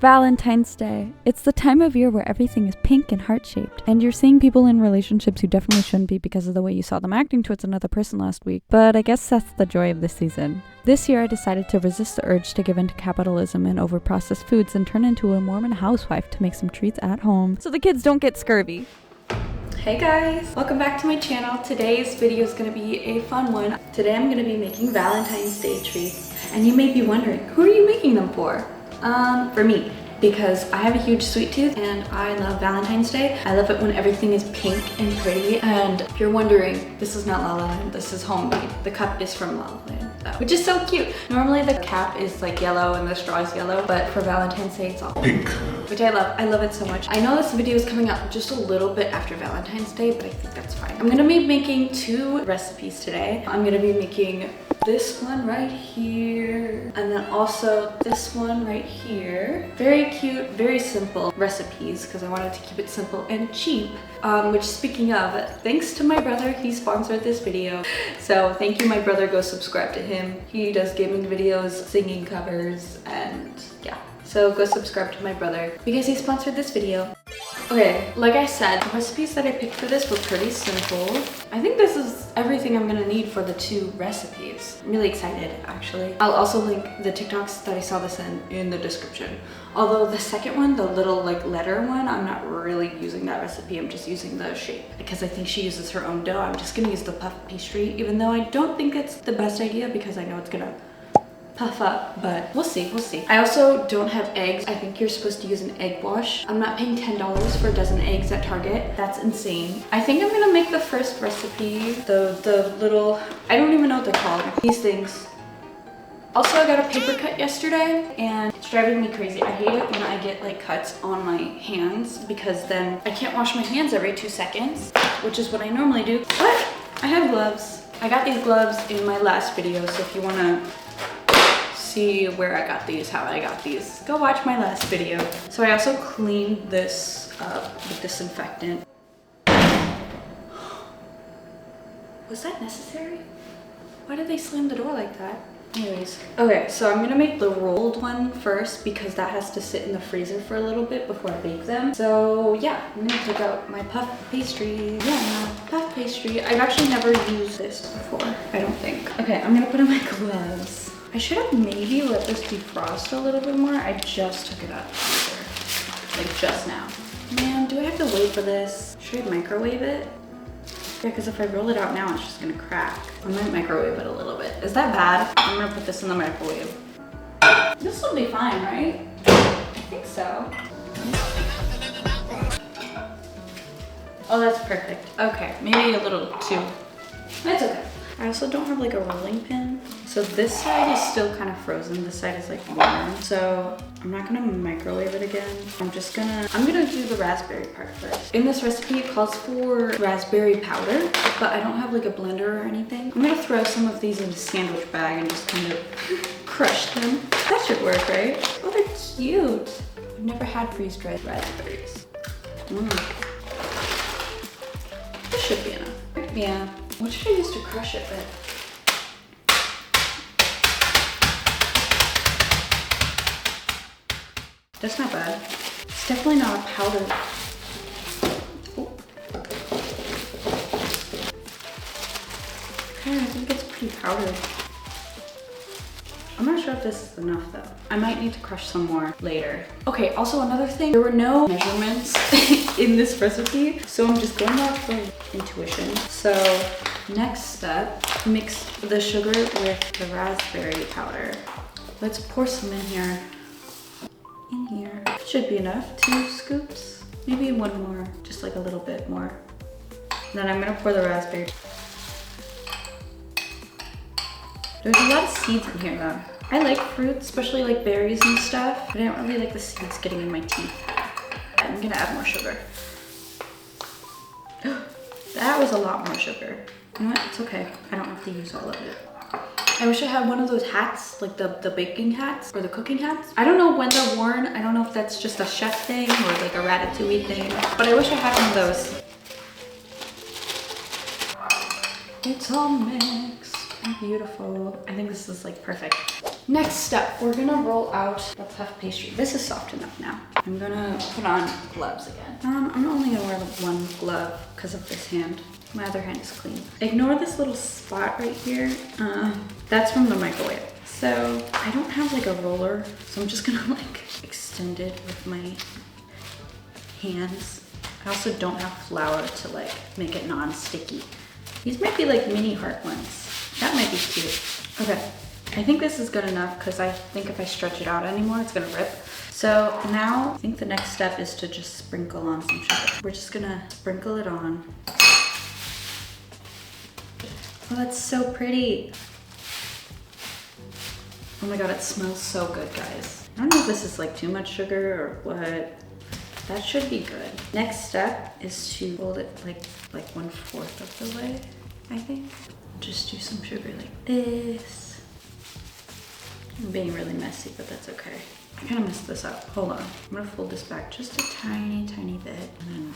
Valentine's Day. It's the time of year where everything is pink and heart-shaped, and you're seeing people in relationships who definitely shouldn't be because of the way you saw them acting towards another person last week, but I guess that's the joy of this season. This year I decided to resist the urge to give in to capitalism and over-processed foods and turn into a Mormon housewife to make some treats at home so the kids don't get scurvy. Hey guys, welcome back to my channel. Today's video is going to be a fun one. Today I'm going to be making Valentine's Day treats, and you may be wondering, who are you making them for? For me, because I have a huge sweet tooth and I love Valentine's Day. I love it when everything is pink and pretty. And if you're wondering, this is not La La Land, this is homemade. The cup is from La La Land, which is so cute. Normally the cap is like yellow and the straw is yellow, but for Valentine's Day it's all pink, which I love. I love it so much. I know this video is coming out just a little bit after Valentine's Day, but I think that's fine. I'm gonna be making two recipes today. I'm gonna be making this one right here, and then also this one right here. Very cute, very simple recipes because I wanted to keep it simple and cheap. Which, speaking of, thanks to my brother, he sponsored this video. So thank you, my brother. Go subscribe to him. He does gaming videos, singing covers, and yeah. So go subscribe to my brother because he sponsored this video. Okay, like I said, the recipes that I picked for this were pretty simple. I think this is everything I'm gonna need for the two recipes. I'm really excited, actually. I'll also link the TikToks that I saw this in the description. Although the second one, the little like letter one, I'm not really using that recipe. I'm just using the shape because I think she uses her own dough. I'm just gonna use the puff pastry, even though I don't think it's the best idea because I know it's gonna puff up, but we'll see, we'll see. I also don't have eggs. I think you're supposed to use an egg wash. I'm not paying $10 for a dozen eggs at Target. That's insane. I think I'm gonna make the first recipe, the little, I don't even know what they're called, these things. Also, I got a paper cut yesterday and it's driving me crazy. I hate it when I get like cuts on my hands because then I can't wash my hands every 2 seconds, which is what I normally do. But I have gloves. I got these gloves in my last video, so if you wanna see where I got these, how I got these, go watch my last video. So I also cleaned this up with disinfectant. Was that necessary? Why did they slam the door like that? Anyways, okay, so I'm gonna make the rolled one first because that has to sit in the freezer for a little bit before I bake them. So yeah, I'm gonna take out my puff pastry. Yeah, puff pastry. I've actually never used this before, I don't think. Okay, I'm gonna put on my gloves. I should have maybe let this defrost a little bit more. I just took it out of the freezer, like just now. Man, do I have to wait for this? Should I microwave it? Yeah, because if I roll it out now, it's just gonna crack. I might microwave it a little bit. Is that bad? I'm gonna put this in the microwave. This will be fine, right? I think so. Oh, that's perfect. Okay, maybe a little too. That's okay. I also don't have like a rolling pin. So this side is still kind of frozen. This side is like warm. So I'm not gonna microwave it again. I'm gonna do the raspberry part first. In this recipe, it calls for raspberry powder, but I don't have like a blender or anything. I'm gonna throw some of these in a sandwich bag and just kind of crush them. That should work, right? Oh, they're cute. I've never had freeze-dried raspberries. This should be enough. Yeah. What should I use to crush it with? That's not bad. It's definitely not a powder. Oh. Okay, I think it's pretty powdered. I'm not sure if this is enough though. I might need to crush some more later. Okay, also another thing, there were no measurements in this recipe, so I'm just going off of intuition. So next step, mix the sugar with the raspberry powder. Let's pour some in here. In here. Should be enough. 2 scoops, maybe one more, just like a little bit more. And then I'm gonna pour the raspberry. There's a lot of seeds in here though. I like fruits, especially like berries and stuff, but I don't really like the seeds getting in my teeth. I'm gonna add more sugar. That was a lot more sugar. You know what, it's okay. I don't have to use all of it. I wish I had one of those hats, like the baking hats or the cooking hats. I don't know when they're worn. I don't know if that's just a chef thing or like a ratatouille thing, but I wish I had one of those. It's all mixed and beautiful. I think this is like perfect. Next step, we're gonna roll out the puff pastry. This is soft enough now. I'm gonna put on gloves again. I'm only gonna wear one glove because of this hand. My other hand is clean. Ignore this little spot right here. That's from the microwave. So I don't have like a roller, so I'm just gonna like extend it with my hands. I also don't have flour to like make it non-sticky. These might be like mini heart ones. That might be cute. Okay, I think this is good enough because I think if I stretch it out anymore, it's gonna rip. So now I think the next step is to just sprinkle on some sugar. We're just gonna sprinkle it on. Oh, that's so pretty. Oh my God, it smells so good, guys. I don't know if this is like too much sugar or what. That should be good. Next step is to fold it like 1/4 of the way, I think. Just do some sugar like this. I'm being really messy, but that's okay. I kind of messed this up. Hold on. I'm gonna fold this back just a tiny, tiny bit and then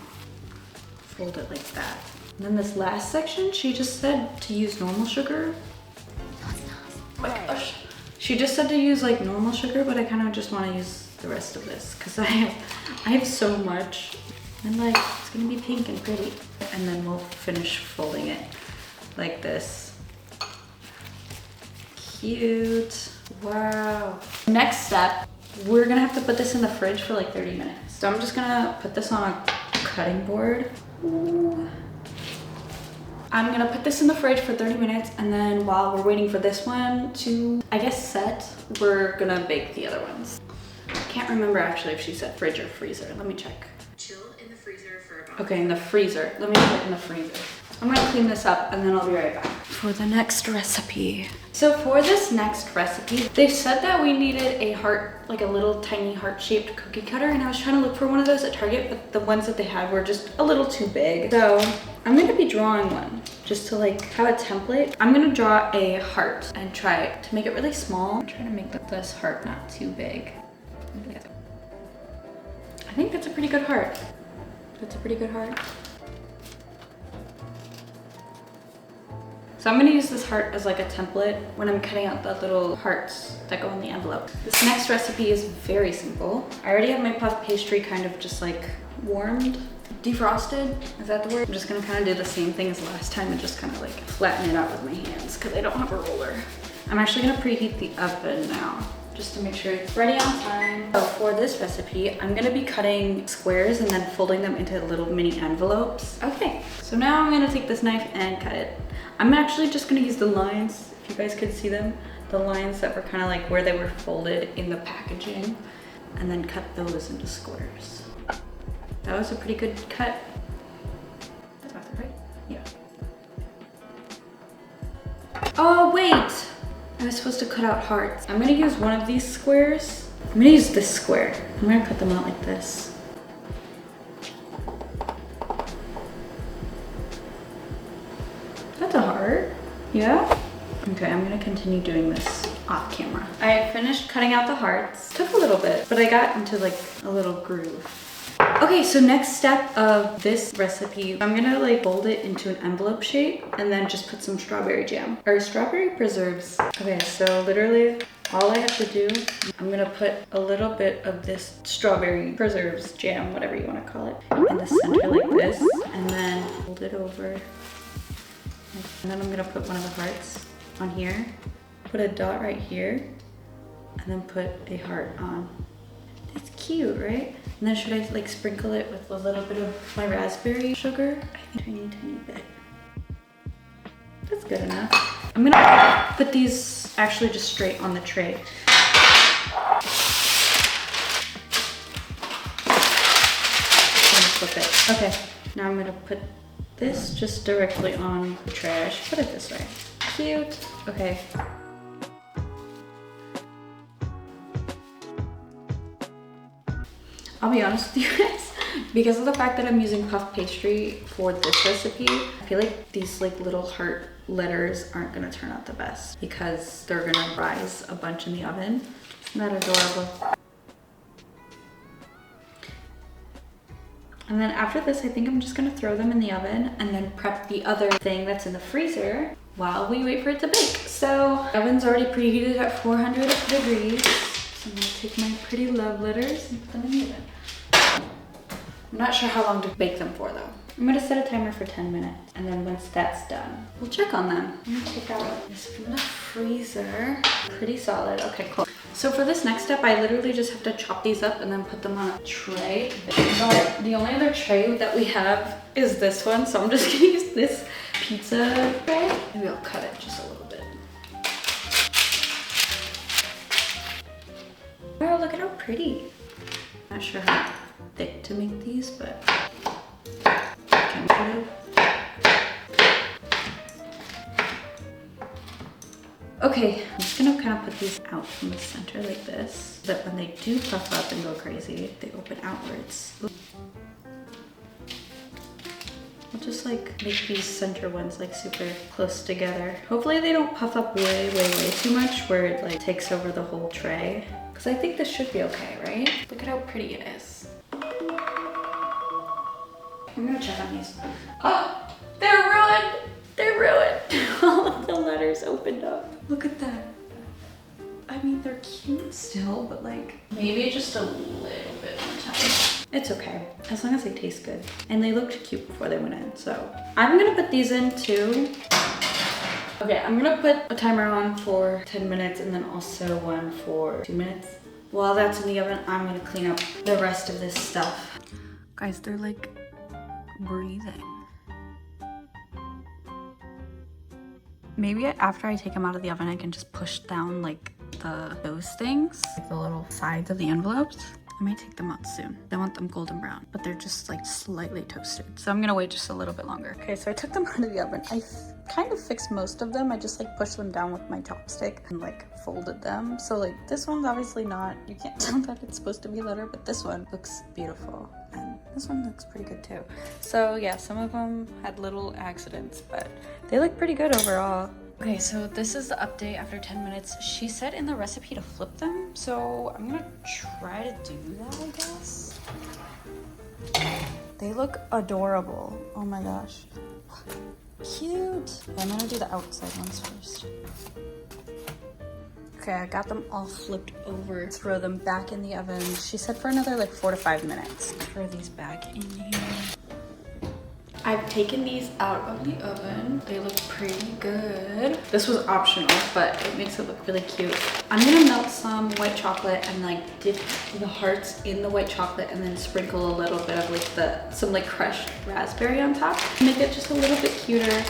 fold it like that. And then this last section, she just said to use normal sugar. Oh my gosh. She just said to use like normal sugar, but I kind of just want to use the rest of this because I have so much. And like, it's gonna be pink and pretty. And then we'll finish folding it like this. Cute. Wow. Next step, we're gonna have to put this in the fridge for like 30 minutes. So I'm just gonna put this on a cutting board. Ooh. I'm gonna put this in the fridge for 30 minutes and then while we're waiting for this one to, I guess, set, we're gonna bake the other ones. I can't remember actually if she said fridge or freezer. Let me check. Chill in the freezer for about. Okay, in the freezer. Let me put it in the freezer. I'm gonna clean this up and then I'll be right back for the next recipe. So for this next recipe, they said that we needed a heart, like a little tiny heart-shaped cookie cutter, and I was trying to look for one of those at Target, but the ones that they had were just a little too big. So I'm gonna be drawing one just to like have a template. I'm gonna draw a heart and try to make it really small. I'm trying to make this heart not too big. I think that's a pretty good heart. That's a pretty good heart. So I'm gonna use this heart as like a template when I'm cutting out the little hearts that go in the envelope. This next recipe is very simple. I already have my puff pastry kind of just like warmed, defrosted, is that the word? I'm just gonna kind of do the same thing as last time and just kind of like flatten it out with my hands because I don't have a roller. I'm actually gonna preheat the oven now just to make sure it's ready on time. So for this recipe, I'm gonna be cutting squares and then folding them into little mini envelopes. Okay, so now I'm gonna take this knife and cut it. I'm actually just gonna use the lines, if you guys could see them, the lines that were kind of like where they were folded in the packaging, and then cut those into squares. That was a pretty good cut. That's about right? Yeah. Oh wait, I was supposed to cut out hearts. I'm gonna use one of these squares. I'm gonna use this square. I'm gonna cut them out like this. That's a heart. Yeah? Okay, I'm gonna continue doing this off camera. I finished cutting out the hearts. Took a little bit, but I got into like a little groove. Okay, so next step of this recipe, I'm gonna like fold it into an envelope shape and then just put some strawberry jam or strawberry preserves. Okay, so literally all I have to do, I'm gonna put a little bit of this strawberry preserves jam, whatever you wanna call it, in the center like this, and then fold it over. And then I'm gonna put one of the hearts on here, put a dot right here, and then put a heart on. It's cute, right? And then should I like sprinkle it with a little bit of my raspberry sugar? I think a tiny bit. That's good enough. I'm gonna put these actually just straight on the tray. Flip it. Okay, now I'm gonna put this just directly on the trash. Put it this way. Cute. Okay. I'll be honest with you guys, because of the fact that I'm using puff pastry for this recipe, I feel like these like little heart letters aren't gonna turn out the best because they're gonna rise a bunch in the oven. Isn't that adorable? And then after this, I think I'm just gonna throw them in the oven and then prep the other thing that's in the freezer while we wait for it to bake. So oven's already preheated at 400 degrees. So I'm gonna take my pretty love letters and put them in the oven. I'm not sure how long to bake them for though. I'm gonna set a timer for 10 minutes, and then once that's done, we'll check on them. I'm gonna take out this from the freezer. Pretty solid. Okay, cool. So for this next step, I literally just have to chop these up and then put them on a tray. But the only other tray that we have is this one, so I'm just gonna use this pizza tray. Maybe I'll cut it just a little bit. Wow, look at how pretty. Not sure how thick to make these, but I can. Okay, I'm just gonna kind of put these out from the center like this, so that when they do puff up and go crazy, they open outwards. I'll just like make these center ones like super close together. Hopefully they don't puff up way too much where it like takes over the whole tray. Because I think this should be okay, right? Look at how pretty it is. I'm gonna check on these. Oh, they're ruined! They're ruined! All of the letters opened up. Look at that. I mean, they're cute still, but like, maybe just a little bit more time. It's okay, as long as they taste good. And they looked cute before they went in, so. I'm gonna put these in too. Okay, I'm gonna put a timer on for 10 minutes and then also one for 2 minutes. While that's in the oven, I'm gonna clean up the rest of this stuff. Guys, they're like breathing. Maybe after I take them out of the oven, I can just push down like those things, like the little sides of the envelopes. I might take them out soon. I want them golden brown, but they're just like slightly toasted. So I'm gonna wait just a little bit longer. Okay, so I took them out of the oven. I kind of fixed most of them. I just like pushed them down with my chopstick and like folded them. So like this one's obviously not, you can't tell that it's supposed to be letter, but this one looks beautiful. And this one looks pretty good too. So yeah, some of them had little accidents, but they look pretty good overall. Okay, so this is the update after 10 minutes. She said in the recipe to flip them, so I'm gonna try to do that, I guess. They look adorable. Oh my gosh. Cute. I'm gonna do the outside ones first. Okay, I got them all flipped over. Throw them back in the oven. She said for another like 4 to 5 minutes. Throw these back in here. I've taken these out of the oven. They look pretty good. This was optional, but it makes it look really cute. I'm gonna melt some white chocolate and like dip the hearts in the white chocolate and then sprinkle a little bit of like some like crushed raspberry on top. Make it just a little bit cuter.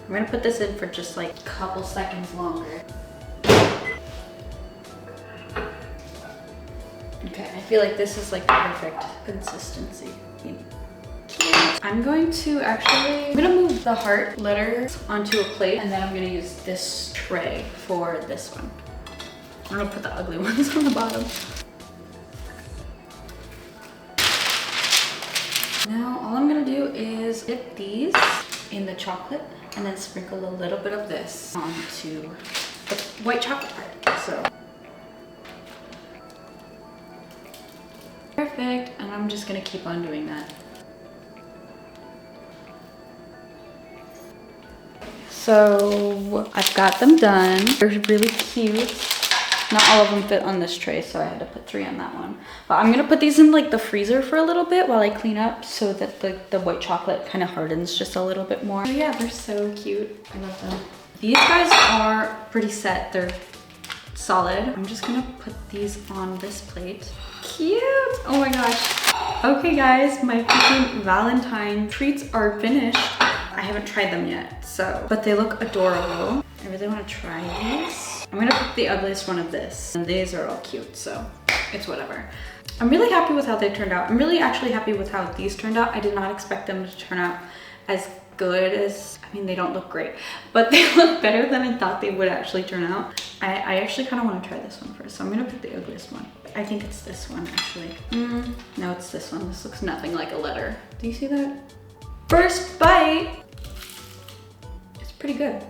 I'm gonna put this in for just like a couple seconds longer. Okay, I feel like this is like perfect consistency. I'm going to I'm gonna move the heart letters onto a plate and then I'm gonna use this tray for this one. I'm gonna put the ugly ones on the bottom. Now all I'm gonna do is dip these in the chocolate and then sprinkle a little bit of this onto the white chocolate part. So perfect, and I'm just gonna keep on doing that. So I've got them done. They're really cute. Not all of them fit on this tray, so I had to put 3 on that one. But I'm gonna put these in like the freezer for a little bit while I clean up so that the white chocolate kind of hardens just a little bit more. Oh yeah, they're so cute. I love them. These guys are pretty set. They're solid. I'm just gonna put these on this plate. Cute! Oh my gosh. Okay guys, my freaking Valentine treats are finished. I haven't tried them yet, but they look adorable. I really want to try these. I'm gonna pick the ugliest one of this. And these are all cute, so it's whatever. I'm really happy with how they turned out. I'm really actually happy with how these turned out. I did not expect them to turn out as good as, I mean, they don't look great, but they look better than I thought they would actually turn out. I actually kind of want to try this one first, so I'm gonna pick the ugliest one. I think it's this one, actually. No, it's this one. This looks nothing like a letter. Do you see that? First bite! It's pretty good.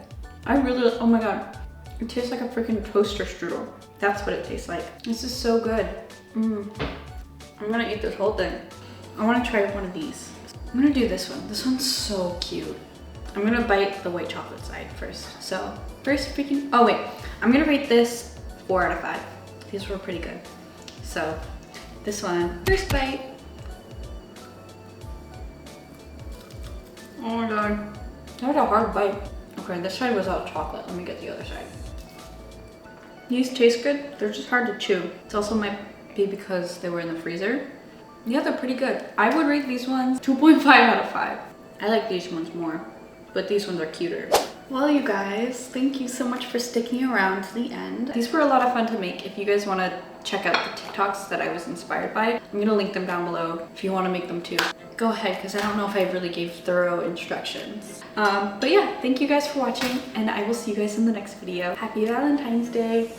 I really, oh my god. It tastes like a freaking toaster strudel. That's what it tastes like. This is so good. I'm gonna eat this whole thing. I wanna try one of these. I'm gonna do this one. This one's so cute. I'm gonna bite the white chocolate side first. So first freaking, oh wait, I'm gonna rate this 4 out of 5. These were pretty good. So this one, first bite. Oh my god, that was a hard bite. Okay, this side was all chocolate. Let me get the other side. These taste good, they're just hard to chew. It's also might be because they were in the freezer. Yeah, they're pretty good. I would rate these ones 2.5 out of 5. I like these ones more, but these ones are cuter. Well, you guys, thank you so much for sticking around to the end. These were a lot of fun to make. If you guys want to check out the TikToks that I was inspired by, I'm gonna link them down below if you want to make them too. Go ahead, because I don't know if I really gave thorough instructions. But yeah, thank you guys for watching, and I will see you guys in the next video. Happy Valentine's Day.